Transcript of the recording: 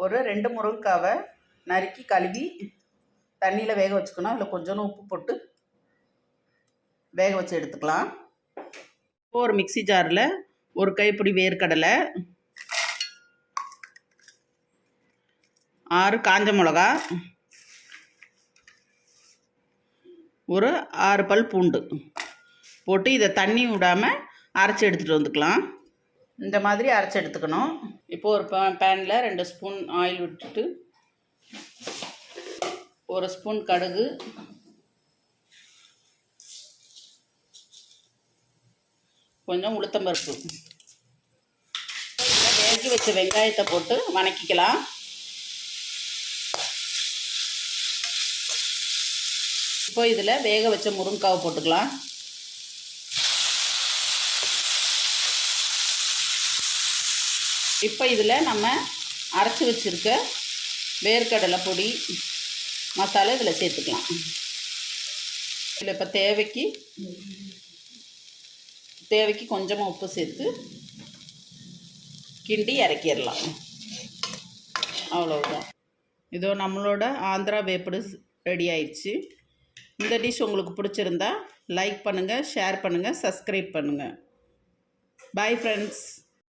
ஒரு 2 முருங்கைக்காவை நறுக்கி கழுவி தண்ணியில் வேக வச்சுக்கணும். அதில் கொஞ்சோண்டு உப்பு போட்டு வேக வச்சு எடுத்துக்கலாம். இப்போ ஒரு மிக்ஸி ஜாரில் ஒரு கைப்பிடி வேர்க்கடலை, 6 காஞ்ச மிளகா, ஒரு 6 பல் பூண்டு போட்டு இதை தண்ணி விடாமல் அரைச்சி எடுத்துகிட்டு வந்துக்கலாம். இந்த மாதிரி அரைச்சி எடுத்துக்கணும். இப்போது ஒரு பேனில் 2 ஸ்பூன் ஆயில் விட்டுட்டு 1 ஸ்பூன் கடுகு, கொஞ்சம் உளுத்தம்பருப்பு, இதில் வேக வச்ச வெங்காயத்தை போட்டு வதக்கிக்கலாம். இப்போ இதில் வேக வச்ச முருங்கைக்காவை போட்டுக்கலாம். இப்போ இதில் நம்ம அரைச்சி வச்சுருக்க வேர்க்கடலை பொடி மசாலா இதில் சேர்த்துக்கலாம். இதில் இப்போ தேவைக்கு கொஞ்சமாக உப்பு சேர்த்து கிண்டி இறக்கிடலாம். அவ்வளோதான். இதோ நம்மளோட ஆந்திரா வேப்புடு ரெடி ஆயிடுச்சு. இந்த டிஷ் உங்களுக்கு பிடிச்சிருந்தா லைக் பண்ணுங்கள், ஷேர் பண்ணுங்கள், சப்ஸ்கிரைப் பண்ணுங்கள். Bye friends.